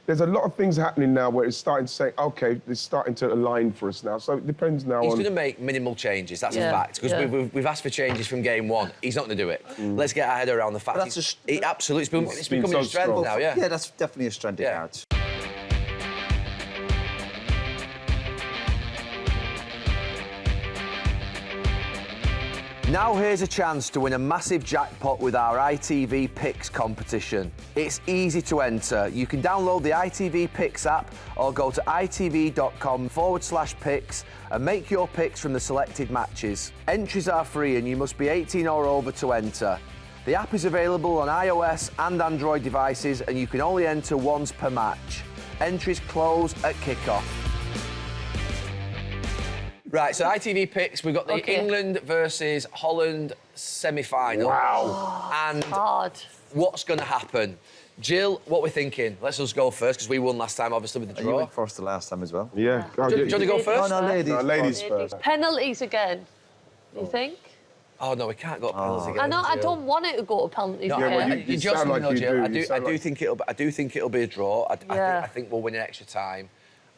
There's a lot of things happening now where it's starting to say, OK, it's starting to align for us now. So it depends now He's going to make minimal changes, that's a fact. Because we've asked for changes from game 1. He's not going to do it. Let's get our head around the fact it's becoming a strength now, Yeah, that's definitely a strength of cards. Now here's a chance to win a massive jackpot with our ITV Picks competition. It's easy to enter. You can download the ITV Picks app or go to itv.com/picks and make your picks from the selected matches. Entries are free and you must be 18 or over to enter. The app is available on iOS and Android devices and you can only enter once per match. Entries close at kick-off. Right, so ITV Picks, we've got the England versus Holland semi-final. Wow. And hard. What's going to happen? Jill, what we're thinking? Let's just go first, because we won last time, obviously, with the draw. You went first the last time as well. Yeah. Do you want to go first? No, ladies. No, ladies first. Penalties again, do you think? Oh, no, we can't go to penalties again. I know, I don't want it to go to penalties again. well, you just sound like you Jill. do. I do think it'll be a draw. I think we'll win in extra time.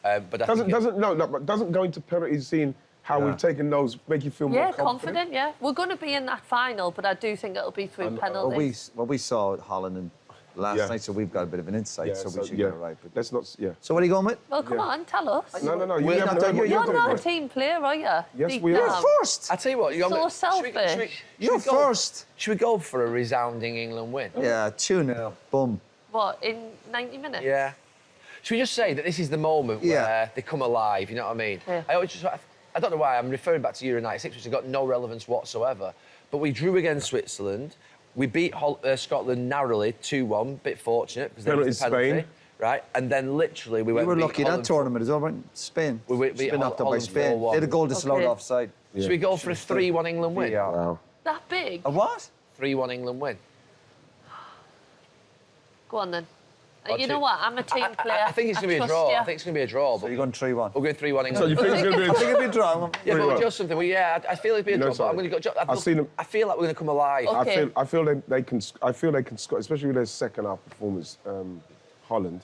But doesn't going to penalties, seeing how we've taken those, make you feel more confident? Yeah. We're going to be in that final, but I do think it'll be through penalties. Well, we saw Holland and last night, so we've got a bit of an insight, so we should get it right. But let's not. Yeah. So what are you going with? Well, come on, tell us. No. You're You're not a team player, are you? Yes, Deep we are. down. First. I tell you what, So selfish. You're first. Should we go for a resounding England win? Yeah, 2-0. Boom. What, in 90 minutes? Yeah. Should we just say that this is the moment where they come alive, you know what I mean? Yeah. I don't know why, I'm referring back to Euro 96, which has got no relevance whatsoever. But we drew against Switzerland. We beat Scotland narrowly, 2-1, bit fortunate. Because penalty Spain. Right, and then literally we went. We were beat lucky Holland that tournament as well, right? Spain. We beat Spain knocked out by Holland Spain. 4-1. They had a goal disallowed offside. Should we go for a 3-1 England win? Yeah. Wow. That big? A what? 3-1 England win. Go on then. You know what? I'm a team player. I think it's going to be a draw. I think it's going to be a draw. So you're going 3-1. We're going 3-1 England. So you think it's going to be I think it'll be a draw. Yeah, but just something. Well, yeah, I feel it'd be a draw, but I'm going to go. I've seen them. I feel like we're going to come alive. Okay. I feel they can score, especially with their second half performance. Holland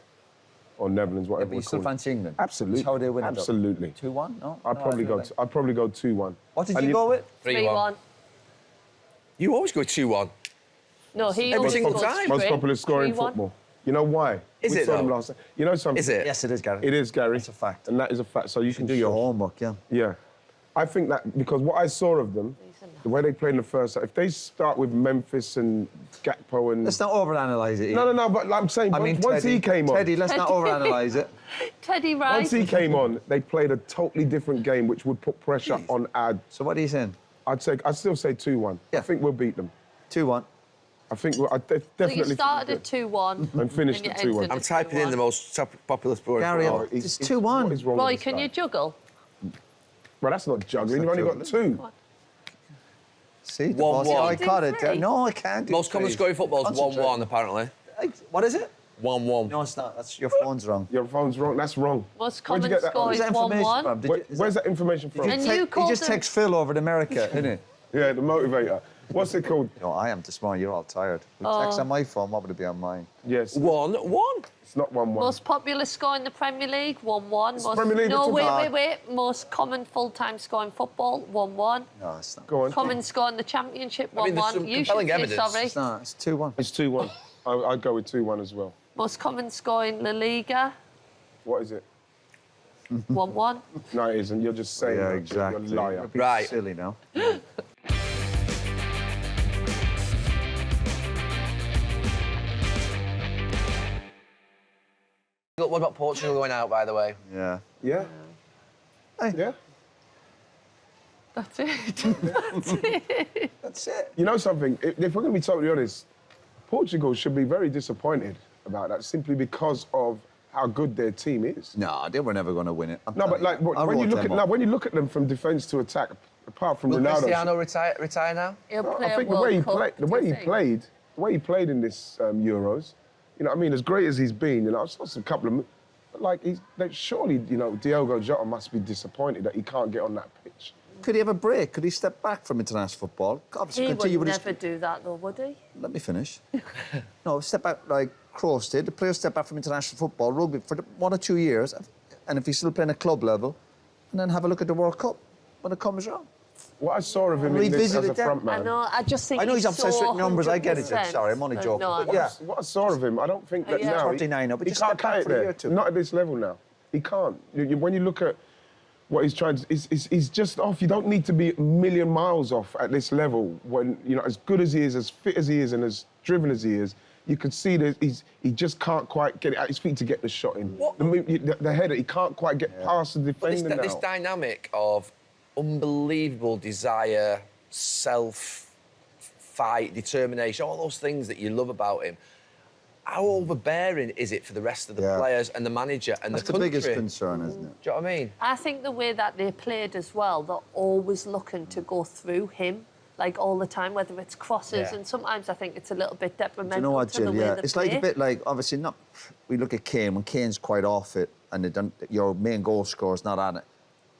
or Netherlands, whatever. But you still fancy England? Absolutely. That's how they win it. Absolutely. 2-1? No. I'd probably go 2-1. What did you go with? 3-1. You always go 2-1. No, he Every always single goes time. Most popular score in 3-1. football. You know why? Is We it, saw them though? last time. You know something? Is it? Yes, it is, Gary. It is, Gary. It's a fact. And that is a fact. So you can do your homework, yeah. Yeah. I think that because what I saw of them, the way they played in the first half, if they start with Memphis and Gakpo and... Let's not overanalyze it. No, but I'm saying once he came on... Teddy, let's not overanalyze it. Teddy Wright. Once he came on, they played a totally different game, which would put pressure on our... So what are you saying? I'd still say 2-1. Yeah. I think we'll beat them. 2-1. I think I So definitely... you started at 2-1. And finished at 2-1. I'm typing in the most popular sport. Gary, it's 2-1. What is wrong with Roy, this can guy? you juggle? Well, that's not juggling. You've That's only not got juggling. 2. See, the 1-1. boss. I caught it. Three. No, I can't do Most common three. score in football is Concentrate. 1-1, apparently. What is it? 1-1. No, it's not. That's your phone's wrong. Your phone's wrong. That's wrong. Most Where'd you common get that? score Where's is that information 1-1. from? Where's that information from? And He you called just him- texts Phil over in America, isn't it? Yeah, the motivator. What's it called? No, I am this morning. You're all tired. We text on my phone. What would it be on mine? Yes. 1-1. It's not 1-1. Most popular score in the Premier League, 1-1. It's Premier League, No, it's wait. Most common full-time score in football, 1-1. No, it's not. Go on. Common score in the Championship, 1-1. I mean, there's some You compelling should say evidence. sorry. It's not. It's 2-1. It's 2-1. I'd go with 2-1 as well. Most common score in La Liga, What is it? 1-1. No, it isn't. You're just saying Yeah, that. exactly. You're a liar. You're being Right. silly now. Look, what about Portugal going out, by the way? Yeah. Yeah? Hey. Yeah? That's it. That's it. You know something? If we're going to be totally honest, Portugal should be very disappointed about that simply because of how good their team is. No, they were never going to win it. No, but like when you look at them from defence to attack, apart from Will Ronaldo, Cristiano retire now? He'll play I think a World Cup, the way he do you think? played in this Euros, you know what I mean, as great as he's been, you know, I've lost a couple of, but like surely, you know, Diogo Jota must be disappointed that he can't get on that pitch. Could he have a break? Could he step back from international football? Obviously, He continue would with his- never do that, though, would he? Let me finish. No, step back like Kroos did. The players step back from international football, rugby, for 1 or 2 years, and if he's still playing at club level, and then have a look at the World Cup when it comes around. What I saw of him in this Revisit as a it then. front I man. know, I just think I know he's so obsessed with numbers, I get it, 100%. sorry, I'm only joking. No, I know. Yeah. What I saw of him, I don't think that Yeah. now. 39 now, but he just can't step back cut it for a year there. or two. Not at this level now. He can't. When you look at what he's trying to, he's just off. You don't need to be a million miles off at this level when, you know, as good as he is, as fit as he is, and as driven as he is, you could see that he just can't quite get it at his feet to get the shot in. The header, he can't quite get past the defender now. This dynamic of unbelievable desire, self-fight, determination, all those things that you love about him, how overbearing is it for the rest of the players and the manager and the country? That's the biggest concern, isn't it? Do you know what I mean? I think the way that they played as well, they're always looking to go through him, like all the time, whether it's crosses, and sometimes I think it's a little bit detrimental. Do you know what, to the Jill? way Yeah, they it's play. like a bit like, obviously, not. We look at Kane, when Kane's quite off it and your main goal scorer's not on it,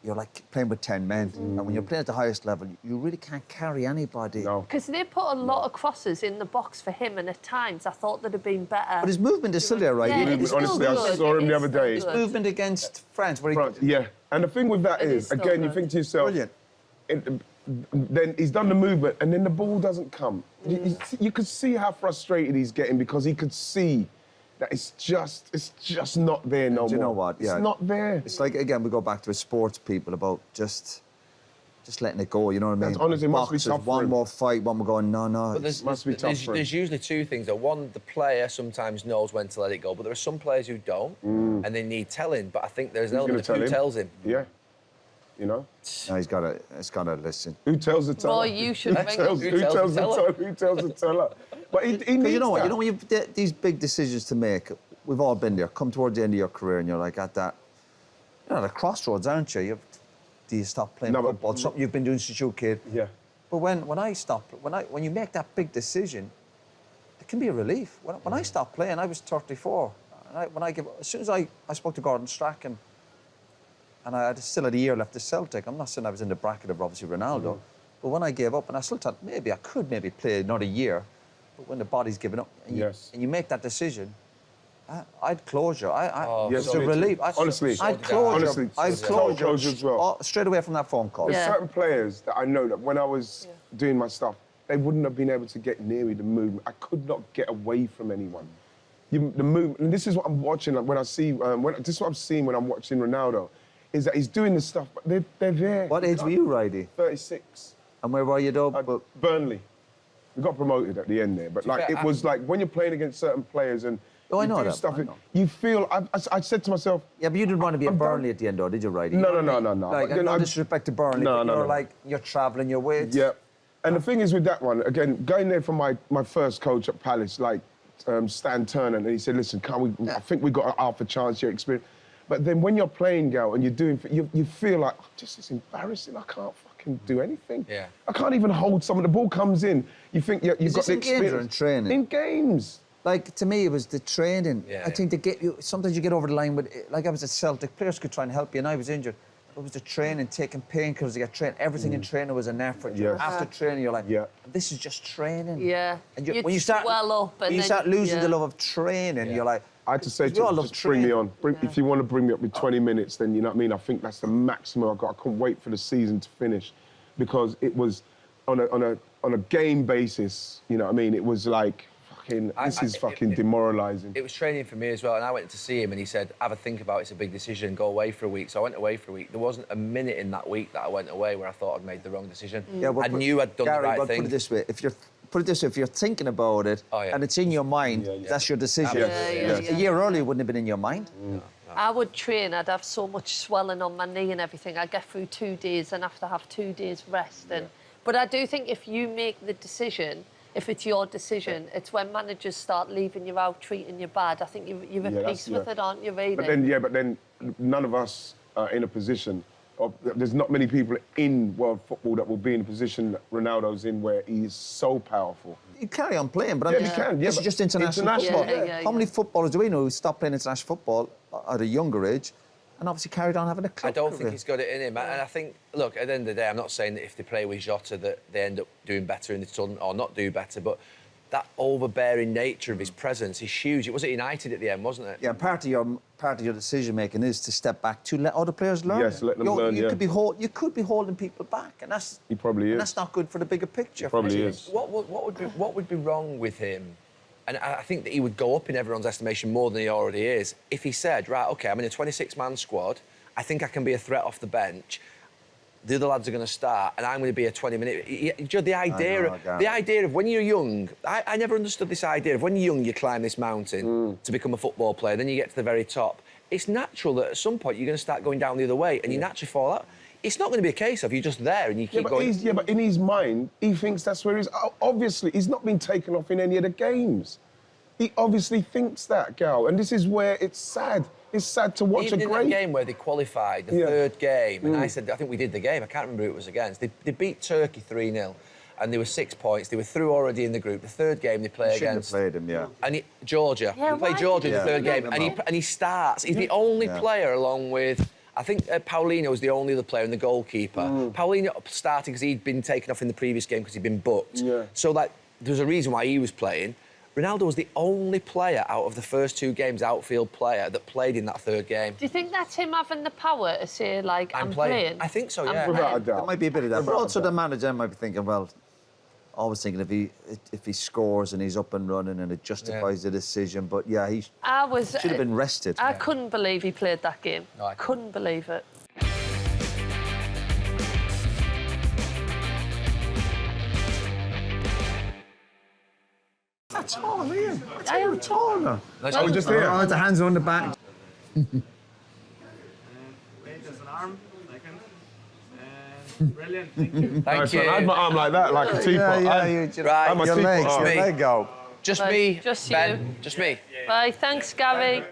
you're like playing with 10 men. And when you're playing at the highest level, you really can't carry anybody. No. Because they put a lot of crosses in the box for him, and at times I thought they'd have been better. But his movement is still there, right? Yeah, it's still Honestly, I good. saw him the It's other still day. His good. movement against France, where he... Yeah, and the thing with that It is, is still again, you good. think to yourself, Brilliant. then he's done the movement, and then the ball doesn't come. You could see how frustrated he's getting because he could see that it's just not there no more. Do you know what? Yeah. It's not there. It's like, again, we go back to sports people about just letting it go, you know what I mean? That's honestly must be Boxers, tough for one him. more fight, one more going, no. But must be tough for him. there's usually two things. Though. One, the player sometimes knows when to let it go, but there are some players who don't, and they need telling. But I think there's an element of who tells him. Yeah. You know? No, he's got to listen. Who tells the teller? Roy, you should Who ring tells, him. who tells the teller? Who tells the teller? But he needs You know what? that. You know when you've these big decisions to make, we've all been there. Come towards the end of your career and you're like at that, you're at a crossroads, aren't you? Do you stop playing football? It's something you've been doing since you were a kid. Yeah. But when you make that big decision, it can be a relief. When I stopped playing, I was 34. As soon as I spoke to Gordon Strachan, and I still had a year left at Celtic. I'm not saying I was in the bracket of obviously Ronaldo, but when I gave up, and I still thought maybe I could play another year, but when the body's given up, and you make that decision, I'd closure. It's a relief. Honestly, I'd closure. I'd closure as well. Straight away from that phone call. There's certain players that I know that when I was doing my stuff, they wouldn't have been able to get near me, the movement. I could not get away from anyone. The movement, and this is what I'm watching, like when I see, this is what I'm seeing when I'm watching Ronaldo, is that he's doing this stuff, but they're there. What age were you, Righty? 36. And where were you, though? Burnley. We got promoted at the end there, but like it was like when you're playing against certain players and I know that. stuff, I know. you feel. I said to myself, Yeah, but you didn't want to be at Burnley at the end, though, did you, Righty? No. Like, no disrespect to Burnley, but you're like, you're travelling your way. Yeah. And the thing is with that one, again, going there from my first coach at Palace, like Stan Turner, and he said, listen, I think we got half a chance here, experience. But then when you're playing, Gal, and you're doing, you feel like, it's embarrassing, I can't fucking do anything. Yeah. I can't even hold someone, the ball comes in, you think you've got the experience. In games or in training? In games. Like, to me, it was the training. Yeah. I think sometimes you get over the line with, like I was at Celtic, players could try and help you, and I was injured. It was the training, taking painkillers to get trained. Everything in training was an effort. Yes. After training, you're like, this is just training. Yeah. And You'd when you start, swell up and you then- start losing yeah. the love of training, you're like, I had to say we to all him, love just bring me training. on. If you want to bring me up with 20 minutes, then you know what I mean? I think that's the maximum I couldn't wait for the season to finish because it was on a game basis, you know what I mean? It was like, this is fucking demoralising. It was training for me as well, and I went to see him, and he said, "Have a think about it. It's a big decision. Go away for a week." So I went away for a week. There wasn't a minute in that week that I went away where I thought I'd made the wrong decision. Yeah, well, I knew I'd done Gary, the right well, thing. Put it this way: if you're thinking about it and it's in your mind, that's your decision. Yes. A year earlier, it wouldn't have been in your mind. I would train, I'd have so much swelling on my knee and everything. I'd get through 2 days and have to have 2 days rest. But I do think if you make the decision, if it's your decision, it's when managers start leaving you out, treating you bad. I think you're at peace with it, aren't you, really? But then none of us are in a position. There's not many people in world football that will be in a position that Ronaldo's in where he's so powerful. You carry on playing, but you can. this is just international football. How many footballers do we know who stopped playing international football at a younger age and obviously carried on having a club I don't career? think he's got it in him. And I think, look, at the end of the day, I'm not saying that if they play with Jota that they end up doing better in the tournament or not do better, but that overbearing nature of his presence is huge. It was at United at the end, wasn't it? Yeah, part of your decision making is to step back to let other players learn. Yes, let them learn. You could be holding people back, and that's He probably is. And that's not good for the bigger picture. He probably is. What would be wrong with him? And I think that he would go up in everyone's estimation more than he already is if he said, right, OK, I'm in a 26-man squad, I think I can be a threat off the bench. The other lads are going to start, and I'm going to be a 20-minute. The idea of when you're young, I never understood this idea of when you're young, you climb this mountain to become a football player. Then you get to the very top. It's natural that at some point you're going to start going down the other way, and you naturally fall out. It's not going to be a case of you're just there and you keep going. But in his mind, he thinks that's where he's. Obviously, he's not been taken off in any of the games. He obviously thinks that, Gal, and this is where it's sad. It's sad to watch Even a in great... that game where they qualified, the third game, and I said, I think we did the game, I can't remember who it was against. They beat Turkey 3-0, and they were 6 points. They were through already in the group. The third game they play against... Shouldn't have played him, yeah. And Georgia. Yeah, they played Georgia in the third game, and he starts. He's the only player along with... I think Paulinho was the only other player and the goalkeeper. Paulinho started because he'd been taken off in the previous game because he'd been booked. Yeah. So, there's a reason why he was playing. Ronaldo was the only player out of the first 2 games, outfield player, that played in that third game. Do you think that's him having the power to say, like, I'm playing? I think so, yeah. Without a doubt. There might be a bit of that. But also the manager might be thinking, well, always thinking if he scores and he's up and running and it justifies the decision. But yeah, he should have been rested. I couldn't believe he played that game. No, I couldn't believe it. That's all, Ian. I was taller. I was just here. Oh, the hands on the back. Wait, there's an arm. Second. Brilliant. Thank you. Thank you. I had my arm like that, like a teapot. Right, your legs go. Just me, Just Ben. you. Just me. Bye, thanks, Gary.